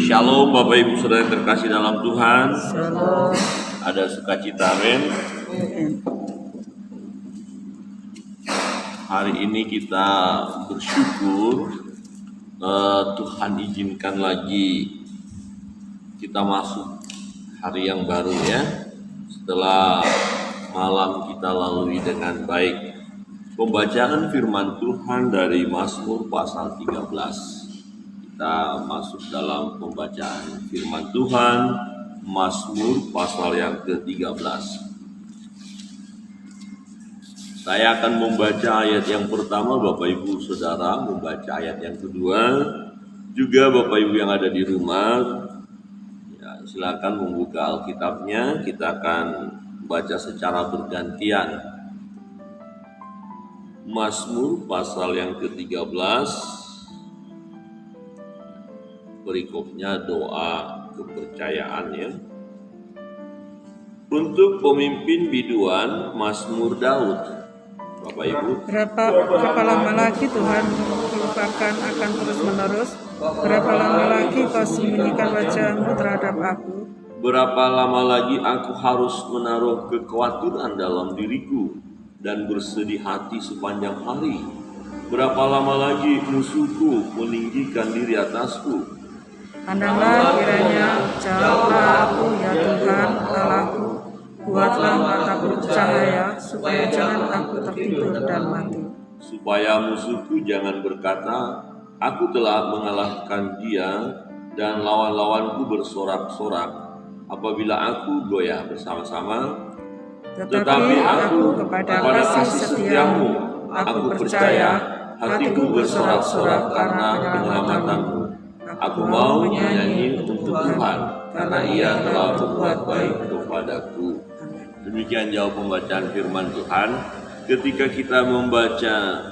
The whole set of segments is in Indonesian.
Shalom Bapak Ibu Saudara yang terkasih dalam Tuhan. Shalom. Ada sukacita, amin. Hari ini kita bersyukur Tuhan izinkan lagi kita masuk hari yang baru ya. Setelah malam kita lalui dengan baik. Pembacaan firman Tuhan dari Mazmur pasal 13. Kita masuk dalam pembacaan firman Tuhan Mazmur pasal yang ke-13. Saya akan membaca ayat yang pertama, Bapak Ibu Saudara membaca ayat yang kedua. Juga Bapak Ibu yang ada di rumah, ya, silakan membuka Alkitabnya. Kita akan baca secara bergantian. Mazmur pasal yang ke-13, berikutnya doa kepercayaan ya. Untuk pemimpin biduan Mazmur Daud. Bapak Ibu, Berapa lama lagi Tuhan melupakan akan terus menerus? Berapa lama lagi kau sembunyikan wajah-Mu terhadap aku? berapa lama lagi aku harus menaruh kekhawatiran dalam diriku dan bersedih hati sepanjang hari? Berapa lama lagi musuhku meninggikan diri atasku? Pandanglah kiranya, jawablah aku ya Tuhan Allahku. Buatlah mataku cahaya, supaya jangan aku tertidur dan mati. Supaya musuhku jangan berkata, aku telah mengalahkan dia, dan lawan-lawanku bersorak-sorak apabila aku goyah bersama-sama. Tetapi aku kepada kasih setiamu, aku percaya, hatiku bersorak-sorak karena penyelamatanmu. Aku mau menyanyi untuk Tuhan, karena Ia telah berbuat baik kepadaku. Demikian jauh pembacaan firman Tuhan. Ketika kita membaca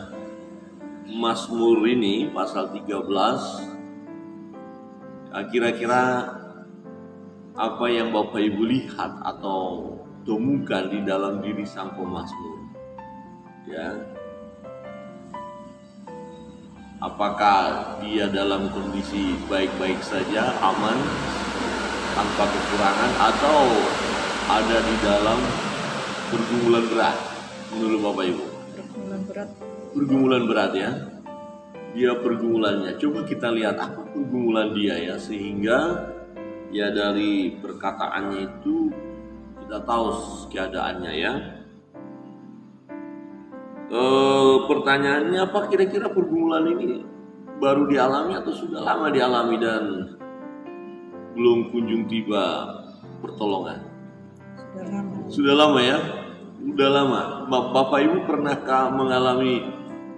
Mazmur ini, pasal 13, kira-kira apa yang Bapak Ibu lihat atau temukan di dalam diri sang pemazmur? Ya. Apakah dia dalam kondisi baik-baik saja, aman, tanpa kekurangan, atau ada di dalam pergumulan berat menurut Bapak Ibu? Pergumulan berat ya. Dia pergumulannya. Coba kita lihat apa pergumulan dia ya, sehingga ya dari perkataannya itu kita tahu keadaannya ya. Pertanyaannya, apa kira-kira pergumulan ini baru dialami atau sudah lama dialami dan belum kunjung tiba pertolongan? Sudah lama ya? Sudah lama. Bapak Ibu pernahkah mengalami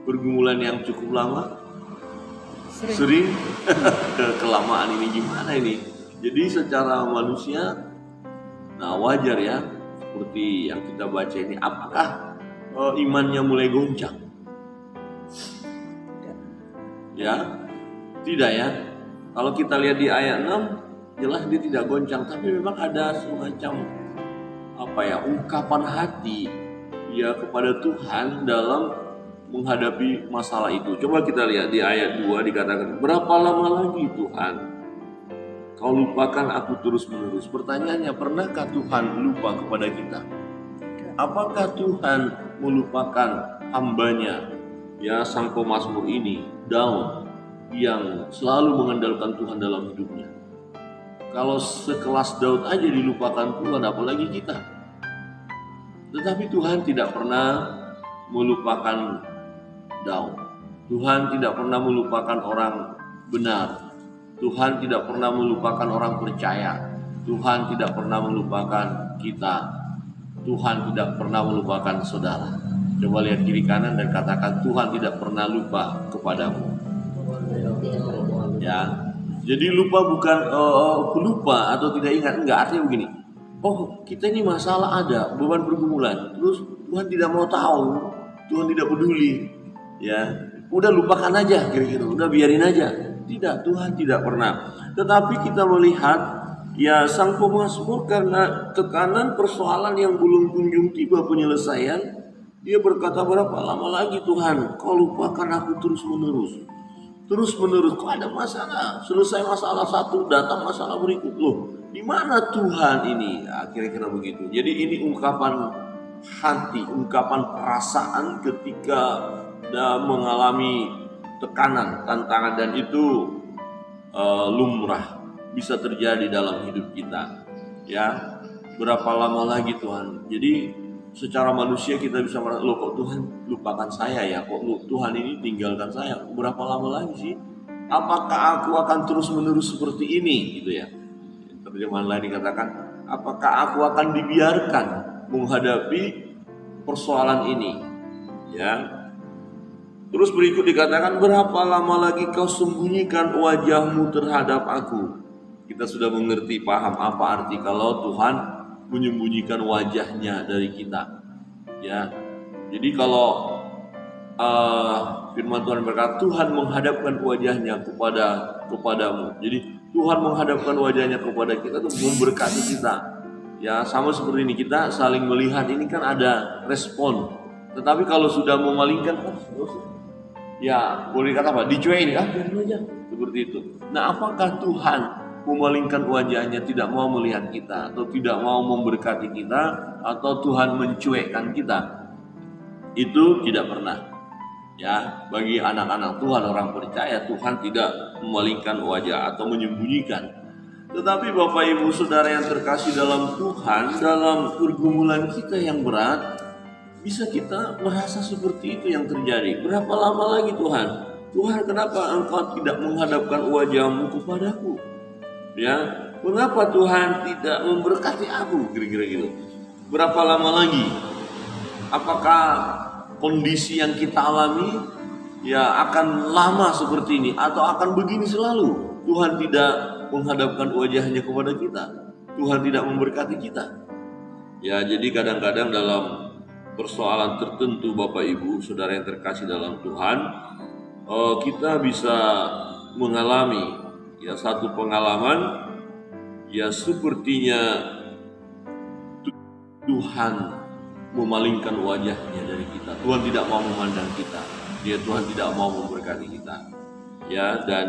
pergumulan yang cukup lama? Sering? Kelamaan ini gimana ini? Jadi secara manusia, nah wajar ya, seperti yang kita baca ini, apakah imannya mulai goncang? Ya, tidak ya. Kalau kita lihat di ayat 6, jelas dia tidak goncang, tapi memang ada semacam ungkapan hati ya kepada Tuhan dalam menghadapi masalah itu. Coba kita lihat di ayat 2 dikatakan, berapa lama lagi Tuhan Kau lupakan aku terus-menerus? Pertanyaannya, pernahkah Tuhan lupa kepada kita? Apakah Tuhan melupakan hambanya, ya sang pemazmur ini, Daud, yang selalu mengandalkan Tuhan dalam hidupnya? Kalau sekelas Daud aja dilupakan Tuhan, apalagi kita. Tetapi Tuhan tidak pernah melupakan Daud. Tuhan tidak pernah melupakan orang benar. Tuhan tidak pernah melupakan orang percaya. Tuhan tidak pernah melupakan kita. Tuhan tidak pernah melupakan saudara. Coba lihat kiri kanan dan katakan, Tuhan tidak pernah lupa kepadamu. Ya. Jadi lupa bukan lupa atau tidak ingat, enggak, artinya begini. Oh, kita ini masalah ada, beban pergumulan. Terus Tuhan tidak mau tahu, Tuhan tidak peduli. Ya, udah lupakan aja kira-kira, udah biarin aja. Tidak, Tuhan tidak pernah. Tetapi kita melihat ya sang pemazmur karena tekanan persoalan yang belum kunjung tiba penyelesaian, dia berkata, berapa lama lagi Tuhan Kau lupakan aku terus-menerus? terus menerus. Kok ada masalah, selesai masalah satu, datang masalah berikut. Loh, di mana Tuhan ini? Ya, kira-kira begitu. Jadi ini ungkapan hati, ungkapan perasaan ketika mengalami tekanan, tantangan, dan itu lumrah bisa terjadi dalam hidup kita. Ya, berapa lama lagi Tuhan? Jadi secara manusia kita bisa merasa, loh kok Tuhan lupakan saya ya? Kok Tuhan ini tinggalkan saya? Berapa lama lagi sih? Apakah aku akan terus menerus seperti ini? Gitu ya. Terjemahan lain dikatakan, apakah aku akan dibiarkan menghadapi persoalan ini? Ya. Terus berikut dikatakan, berapa lama lagi kau sembunyikan wajahmu terhadap aku? Kita sudah mengerti, paham apa arti kalau Tuhan menyembunyikan wajahnya dari kita. Ya, jadi kalau firman Tuhan berkata, Tuhan menghadapkan wajahnya kepadamu. Jadi Tuhan menghadapkan wajahnya kepada kita untuk memberkati kita. Ya, sama seperti ini, kita saling melihat, ini kan ada respon. Tetapi kalau sudah memalingkan, ya boleh kata apa? Dicuekin kan? Seperti itu. Nah, apakah Tuhan memalingkan wajahnya, tidak mau melihat kita, atau tidak mau memberkati kita, atau Tuhan mencuekkan kita? Itu tidak pernah. Ya, bagi anak-anak Tuhan, orang percaya, Tuhan tidak memalingkan wajah atau menyembunyikan. Tetapi Bapak Ibu Saudara yang terkasih dalam Tuhan, dalam pergumulan kita yang berat, bisa kita merasa seperti itu yang terjadi. Berapa lama lagi Tuhan? Tuhan, kenapa Engkau tidak menghadapkan wajahmu kepadaku? Ya, mengapa Tuhan tidak memberkati aku? Kira-kira gitu. Berapa lama lagi? Apakah kondisi yang kita alami ya akan lama seperti ini, atau akan begini selalu? Tuhan tidak menghadapkan wajahnya kepada kita. Tuhan tidak memberkati kita. Ya, jadi kadang-kadang dalam persoalan tertentu Bapak Ibu Saudara yang terkasih dalam Tuhan, kita bisa mengalami ya satu pengalaman ya sepertinya Tuhan memalingkan wajahnya dari kita. Tuhan tidak mau memandang kita. Tuhan tidak mau memberkati kita. Ya, dan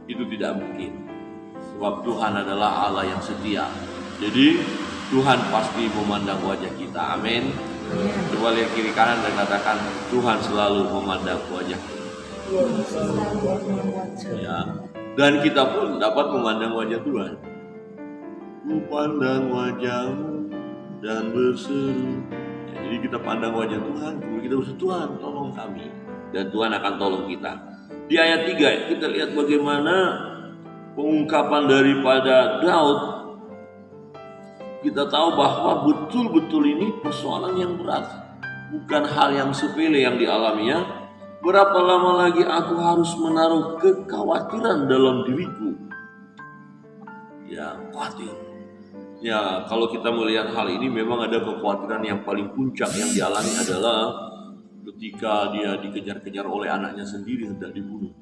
itu tidak mungkin. Sebab Tuhan adalah Allah yang setia. Jadi Tuhan pasti memandang wajah kita. Amin. Coba lihat kiri kanan dan katakan, Tuhan selalu memandang wajah kita. Ya. Dan kita pun dapat memandang wajah Tuhan. Ku pandang wajahmu dan berseru. Ya, jadi kita pandang wajah Tuhan, kemudian kita berseru, Tuhan tolong kami. Dan Tuhan akan tolong kita. Di ayat 3 kita lihat bagaimana pengungkapan daripada Daud. Kita tahu bahwa betul-betul ini persoalan yang berat, bukan hal yang sepele yang dialaminya. Berapa lama lagi aku harus menaruh kekhawatiran dalam diriku? Ya, khawatir. Ya, kalau kita melihat hal ini, memang ada kekhawatiran yang paling puncak yang dialami adalah ketika dia dikejar-kejar oleh anaknya sendiri hendak dibunuh.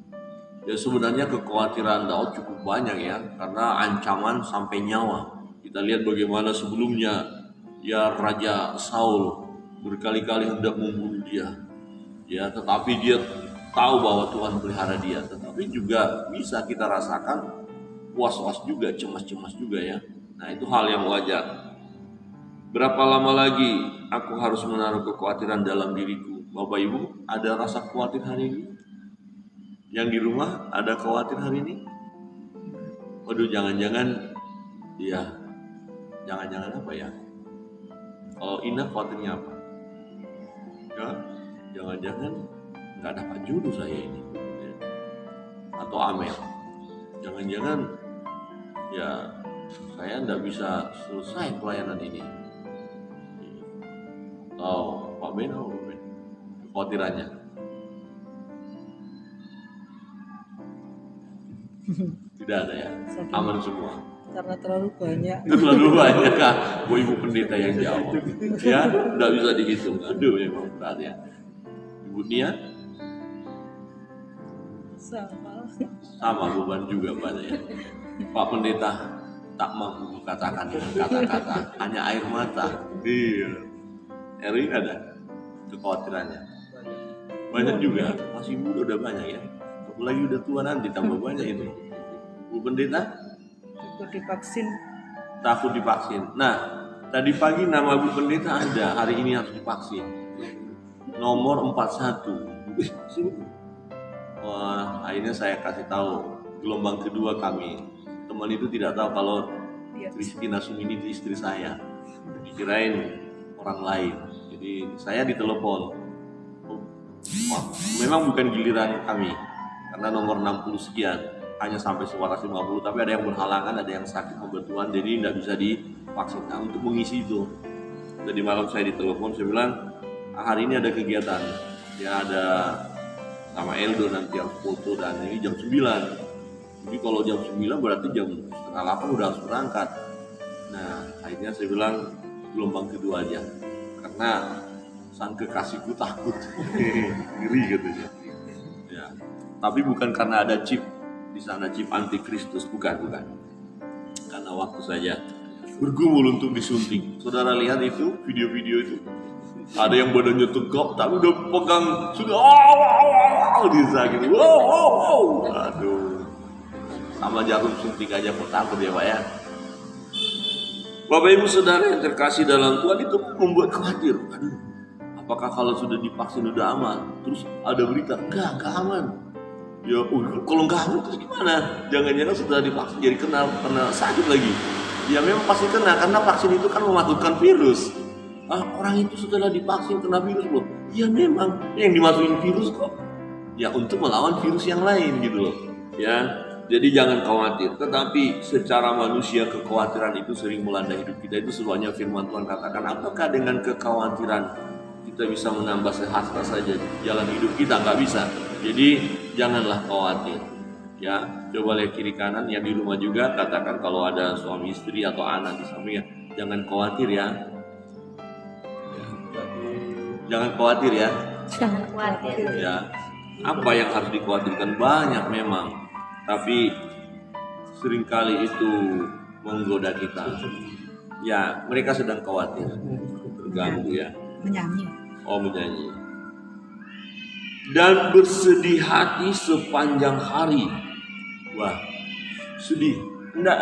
Ya, sebenarnya kekhawatiran Daud cukup banyak ya, karena ancaman sampai nyawa. Kita lihat bagaimana sebelumnya ya Raja Saul berkali-kali hendak membunuh dia. Ya, tetapi dia tahu bahwa Tuhan pelihara dia. Tetapi juga bisa kita rasakan was-was juga, cemas-cemas juga ya. Nah, itu hal yang wajar. Berapa lama lagi aku harus menaruh kekhawatiran dalam diriku? Bapak Ibu, ada rasa khawatir hari ini? Yang di rumah ada khawatir hari ini? Waduh, jangan-jangan ya, jangan-jangan apa ya? Kalau Ina khawatirnya apa? Ya, jangan-jangan nggak dapat jodoh saya ini, ya. Atau Amel, jangan-jangan ya saya nggak bisa selesai pelayanan ini. Atau Pak Ben, kekhawatirannya. Tidak ada ya, aman semua. Karena terlalu banyak. Terlalu banyak kah? Bu Ibu Pendeta yang jawab. Ya, nggak bisa dihitung. Aduh, memang berat ya. Ibu Nia? Sama beban juga pada ya. Pak Pendeta tak mampu katakan dengan kata-kata, hanya air mata. Iya. Erwin ada kekhawatirannya. Banyak juga. Masih muda udah banyak ya lagi udah tua nanti tambah banyak itu. Bu Pendeta Ikut divaksin. takut divaksin. Nah, tadi pagi nama Bu Pendeta ada, hari ini harus divaksin. Nomor 41. Wah, akhirnya saya kasih tahu gelombang kedua kami. Teman itu tidak tahu kalau Christina Sumini itu istri saya. Dikirain orang lain. Jadi saya ditelepon. Wah, memang bukan giliran kami. Karena nomor 60 sekian hanya sampai 150, tapi ada yang berhalangan, ada yang sakit kebetulan, jadi tidak bisa divaksin. Nah, untuk mengisi itu, tadi malam saya ditelepon, saya bilang hari ini ada kegiatan, ya ada sama Eldo nanti harus foto dan ini jam 9. Jadi kalau jam 9 berarti jam setengah 8 udah harus berangkat. Nah, akhirnya saya bilang gelombang kedua aja, karena sang kekasihku takut, ngeri katanya. Ya, tapi bukan karena ada chip di sana, chip antikristus, bukan. Karena waktu saja bergumul untuk disuntik. Saudara lihat itu video-video itu, ada yang badannya tegap tapi udah pegang sudah bisa gitu. Wow. Aduh, sama jarum suntik aja kok takut ya Pak ya. Bapak Ibu Saudara yang terkasih dalam Tuhan, itu membuat khawatir. Aduh, apakah kalau sudah divaksin udah aman? Terus ada berita enggak aman. Ya, kalau nggak aman terus gimana? Jangan-jangan sudah divaksin jadi kena sakit lagi. Ya memang pasti kena, karena vaksin itu kan mematikan virus. Orang itu setelah divaksin kena virus loh. Ya memang yang dimasukin virus kok. Ya untuk melawan virus yang lain gitu loh. Ya, jadi jangan khawatir. Tetapi secara manusia kekhawatiran itu sering melanda hidup kita. Itu sebenarnya firman Tuhan katakan, apakah dengan kekhawatiran kita bisa menambah sehasta saja jalan hidup kita? Nggak bisa. Jadi janganlah khawatir. Ya, coba lihat kiri kanan yang di rumah juga, katakan kalau ada suami istri atau anak di sampingnya, jangan khawatir ya. Jangan khawatir ya. Jangan khawatir. Ya, apa yang harus dikhawatirkan banyak memang, tapi seringkali itu menggoda kita. Ya, mereka sedang khawatir, terganggu ya. Menyanyi. Menyanyi. Dan bersedih hati sepanjang hari. Wah, sedih. Enggak,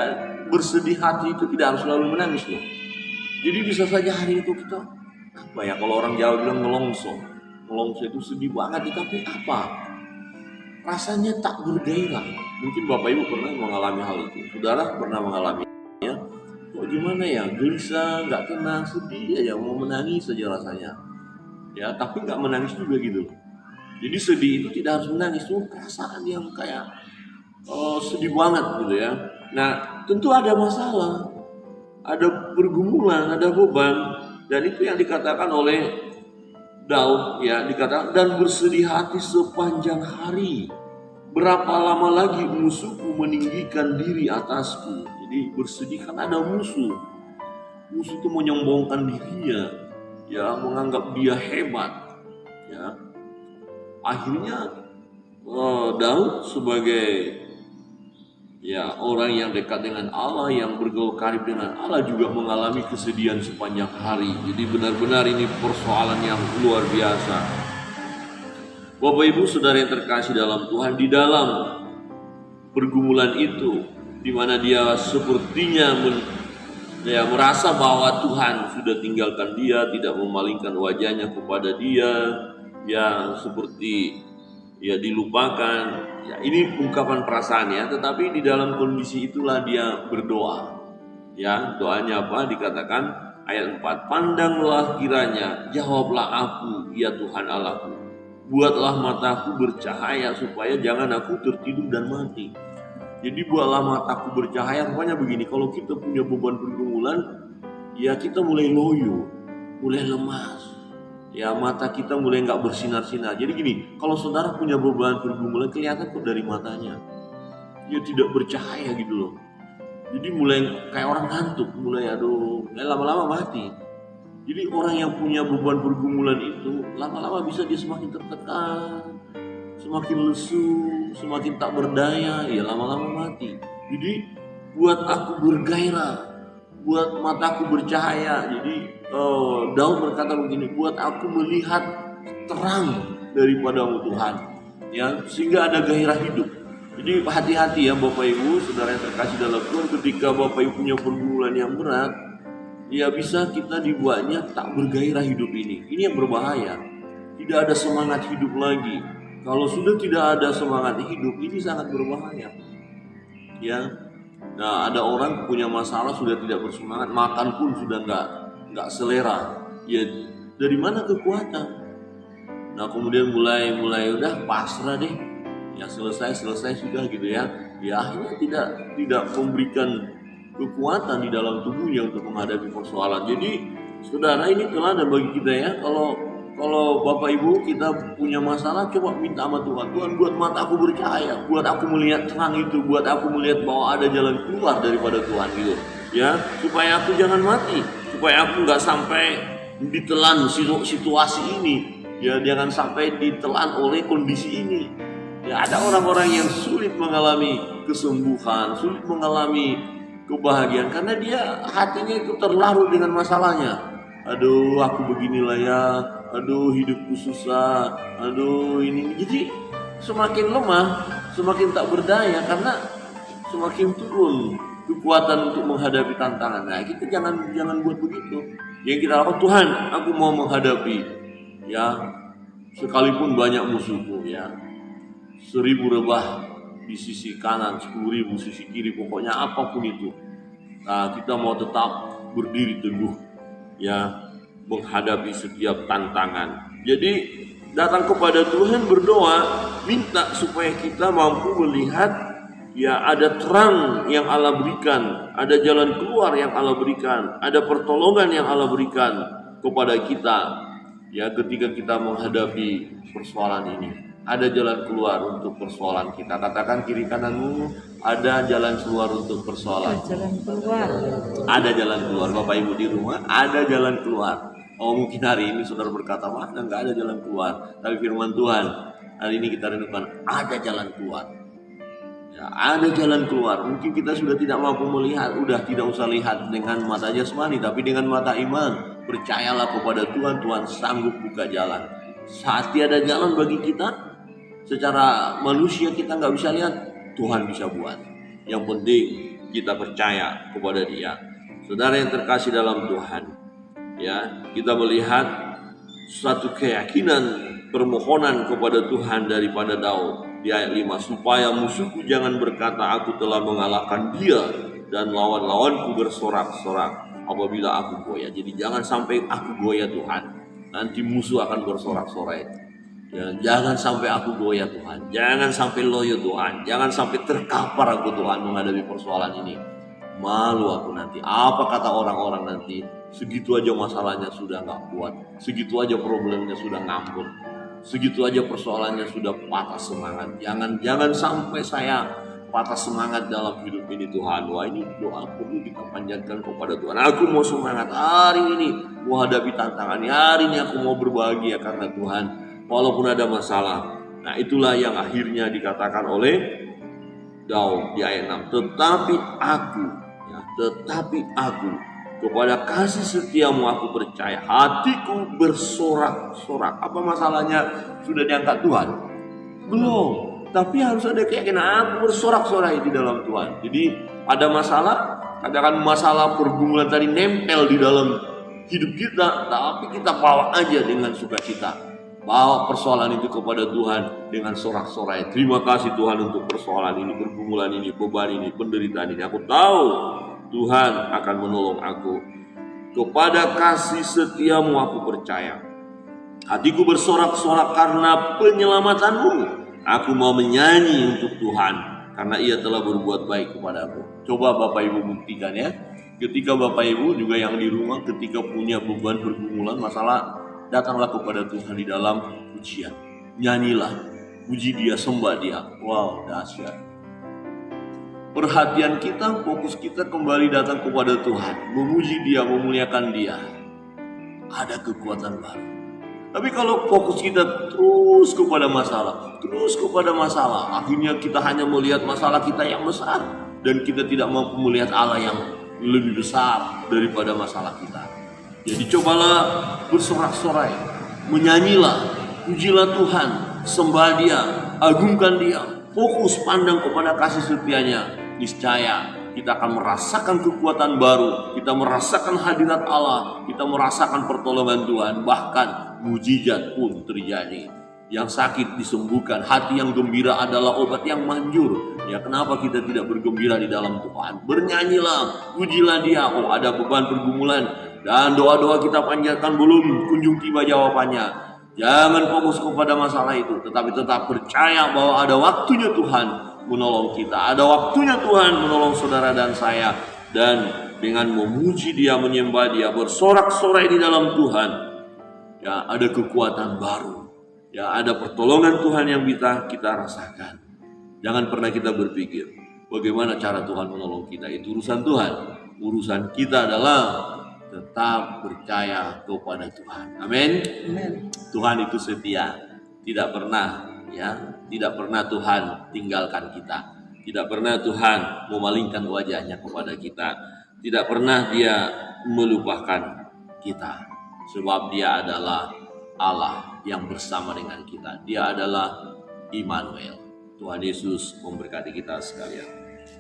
bersedih hati itu tidak harus selalu menangis loh. Jadi bisa saja hari itu kita apa ya, kalau orang Jawa bilang ngelongso itu sedih banget, tapi apa? Rasanya tak bergairah. Mungkin Bapak Ibu pernah mengalami hal itu. Saudara pernah mengalaminya. Kok gimana ya? Gelisah, nggak tenang, sedih aja, mau menangis saja rasanya. Ya, tapi nggak menangis juga gitu. Jadi sedih itu tidak harus menangis, itu perasaan yang kayak sedih banget gitu ya. Nah, tentu ada masalah, ada pergumulan, ada beban, dan itu yang dikatakan oleh Daud ya, dikatakan dan bersedih hati sepanjang hari. Berapa lama lagi musuhku meninggikan diri atasku? Jadi bersedih kan ada musuh. Musuh itu menyombongkan dirinya, ya, menganggap dia hebat, ya. Akhirnya Daud sebagai ya orang yang dekat dengan Allah, yang bergaul karib dengan Allah, juga mengalami kesedihan sepanjang hari. Jadi benar-benar ini persoalan yang luar biasa. Bapak Ibu Saudara yang terkasih dalam Tuhan, di dalam pergumulan itu, di mana dia sepertinya merasa bahwa Tuhan sudah tinggalkan dia, tidak memalingkan wajahnya kepada dia, ya seperti ya dilupakan. Ya, ini ungkapan perasaan ya, tetapi di dalam kondisi itulah dia berdoa. Ya, doanya apa? Dikatakan ayat 4, pandanglah kiranya, jawablah aku, ya Tuhan Allahku. Buatlah mataku bercahaya supaya jangan aku tertidur dan mati. Jadi buatlah mataku bercahaya, rupanya begini, kalau kita punya beban pergumulan, ya kita mulai loyo, mulai lemas. Ya, mata kita mulai nggak bersinar-sinar. Jadi gini, kalau saudara punya beban pergumulan, kelihatan kok dari matanya. Dia tidak bercahaya gitu loh. Jadi mulai kayak orang ngantuk, mulai lama-lama mati. Jadi orang yang punya beban pergumulan itu, lama-lama bisa dia semakin tertekan, semakin lesu, semakin tak berdaya, ya lama-lama mati. Jadi buat aku bergairah, buat mataku bercahaya. Jadi Daud berkata begini, buat aku melihat terang daripadamu Tuhan. ya, sehingga ada gairah hidup. Jadi hati-hati ya Bapak Ibu, saudara yang terkasih dalam Tuhan, ketika Bapak Ibu punya pergumulan yang berat, ya bisa kita dibuatnya tak bergairah hidup ini. Ini yang berbahaya. Tidak ada semangat hidup lagi. Kalau sudah tidak ada semangat hidup, ini sangat berbahaya. Ya, nah ada orang punya masalah sudah tidak bersemangat, makan pun sudah nggak selera. Ya dari mana kekuatan? Nah kemudian mulai udah pasrah deh. Ya selesai sudah gitu ya. Ya akhirnya tidak memberikan kekuatan di dalam tubuhnya untuk menghadapi persoalan. Jadi saudara, ini teladan bagi kita ya. Kalau Bapak Ibu kita punya masalah, coba minta sama Tuhan. Tuhan, buat mata aku bercahaya, buat aku melihat terang itu, buat aku melihat bahwa ada jalan keluar daripada Tuhan gitu. Ya, supaya aku jangan mati, supaya aku nggak sampai ditelan situasi ini. Ya, jangan sampai ditelan oleh kondisi ini. Ya, ada orang-orang yang sulit mengalami kesembuhan, sulit mengalami kebahagiaan karena dia hatinya itu terlarut dengan masalahnya. Aduh, aku beginilah ya. Aduh, hidupku susah. Aduh, ini. Jadi semakin lemah, semakin tak berdaya karena semakin turun kekuatan untuk menghadapi tantangan. Nah, kita jangan buat begitu. Yang kita lakukan, Tuhan, aku mau menghadapi ya sekalipun banyak musuhku ya. 1000 rebah di sisi kanan, 10.000 sisi kiri, pokoknya apapun itu. Nah, kita mau tetap berdiri teguh ya, menghadapi setiap tantangan. Jadi datang kepada Tuhan, berdoa, minta supaya kita mampu melihat ya ada terang yang Allah berikan, ada jalan keluar yang Allah berikan, ada pertolongan yang Allah berikan kepada kita ya ketika kita menghadapi persoalan ini. Ada jalan keluar untuk persoalan kita. Katakan kiri kananmu, ada jalan keluar untuk persoalan. Jalan keluar. Ada jalan keluar. Bapak Ibu di rumah, ada jalan keluar. Oh, mungkin hari ini saudara berkata, wah nggak ada jalan keluar. Tapi firman Tuhan hari ini kita renungkan, ada jalan keluar. Ya, ada jalan keluar. Mungkin kita sudah tidak mampu melihat, udah tidak usah lihat dengan mata jasmani, tapi dengan mata iman. Percayalah kepada Tuhan, Tuhan sanggup buka jalan. Saat tiada jalan bagi kita, secara manusia kita nggak bisa lihat, Tuhan bisa buat. Yang penting kita percaya kepada Dia. Saudara yang terkasih dalam Tuhan, ya kita melihat suatu keyakinan permohonan kepada Tuhan daripada Daud di ayat 5, supaya musuhku jangan berkata aku telah mengalahkan dia dan lawan-lawanku bersorak-sorak apabila aku goyah. Jadi jangan sampai aku goyah Tuhan, nanti musuh akan bersorak-sorai. Ya, jangan sampai aku goyah Tuhan, jangan sampai loyo Tuhan, jangan sampai terkapar aku Tuhan menghadapi persoalan ini. Malu aku nanti, apa kata orang-orang nanti? Segitu aja masalahnya sudah gak kuat, segitu aja problemnya sudah ngambek, segitu aja persoalannya sudah patah semangat. Jangan sampai saya patah semangat dalam hidup ini Tuhan. Wah, ini doa perlu kita panjatkan kepada Tuhan. Aku mau semangat hari ini, mau hadapi tantangan hari ini, aku mau berbahagia karena Tuhan, walaupun ada masalah. Nah, itulah yang akhirnya dikatakan oleh Daud di ayat 6. Tetapi aku kepada kasih setiamu aku percaya, hatiku bersorak-sorak. Apa masalahnya? Sudah diangkat Tuhan? Belum. Tapi harus ada keyakinan, aku bersorak-sorai di dalam Tuhan. Jadi ada masalah, katakan masalah pergumulan tadi nempel di dalam hidup kita, tapi kita bawa aja dengan sukacita. Bawa persoalan itu kepada Tuhan dengan sorak-sorai. Terima kasih Tuhan untuk persoalan ini, pergumulan ini, beban ini, penderitaan ini. Aku tahu Tuhan akan menolong aku. Kepada kasih setiamu aku percaya. Hatiku bersorak-sorak karena penyelamatanmu. Aku mau menyanyi untuk Tuhan karena Ia telah berbuat baik kepadaku. Coba Bapak Ibu buktikan ya. Ketika Bapak Ibu juga yang di rumah, ketika punya beban pergumulan masalah, datanglah kepada Tuhan di dalam pujian. Nyanyilah, puji Dia, sembah Dia. Wow, dahsyat. Perhatian kita, fokus kita kembali datang kepada Tuhan, memuji Dia, memuliakan Dia. Ada kekuatan baru. Tapi kalau fokus kita terus kepada masalah, akhirnya kita hanya melihat masalah kita yang besar dan kita tidak mampu melihat Allah yang lebih besar daripada masalah kita. Jadi cobalah bersorak-sorai, menyanyilah, pujilah Tuhan, sembah Dia. agungkan dia, fokus pandang kepada kasih setianya, niscaya kita akan merasakan kekuatan baru, kita merasakan hadirat Allah, kita merasakan pertolongan Tuhan, bahkan mujizat pun terjadi. Yang sakit disembuhkan, hati yang gembira adalah obat yang manjur. Ya, kenapa kita tidak bergembira di dalam Tuhan? Bernyanyilah, pujilah dia. Oh, ada beban pergumulan dan doa-doa kita panjatkan belum kunjung tiba jawabannya. Jangan fokus kepada masalah itu, tetapi tetap percaya bahwa ada waktunya Tuhan menolong kita. Ada waktunya Tuhan menolong saudara dan saya. Dan dengan memuji dia, menyembah dia, bersorak-sorai di dalam Tuhan, ya, ada kekuatan baru. Ya, ada pertolongan Tuhan yang bisa kita rasakan. Jangan pernah kita berpikir bagaimana cara Tuhan menolong kita. Itu urusan Tuhan. Urusan kita adalah tetap percaya kepada Tuhan. Amin. Tuhan itu setia. Tidak pernah Tuhan tinggalkan kita. Tidak pernah Tuhan memalingkan wajahnya kepada kita. Tidak pernah dia melupakan kita. Sebab dia adalah Allah yang bersama dengan kita. Dia adalah Immanuel. Tuhan Yesus memberkati kita sekalian.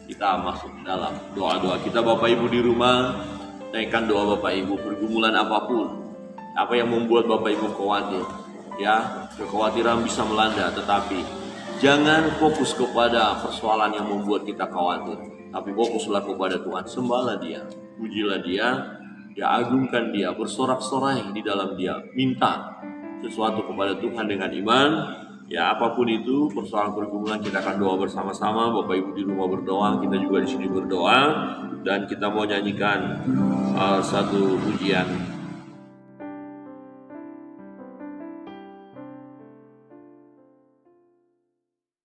Kita masuk dalam doa-doa kita. Bapak Ibu di rumah, naikkan doa Bapak Ibu. Pergumulan apapun, apa yang membuat Bapak Ibu khawatir, ya, kekhawatiran bisa melanda, tetapi jangan fokus kepada persoalan yang membuat kita khawatir, tapi fokuslah kepada Tuhan. Sembahlah dia, pujilah dia, ya, agungkan dia, bersorak-sorai di dalam dia, minta sesuatu kepada Tuhan dengan iman. Ya, apapun itu persoalan pergumulan, kita akan doa bersama-sama. Bapak Ibu di rumah berdoa, kita juga di sini berdoa, dan kita mau nyanyikan satu pujian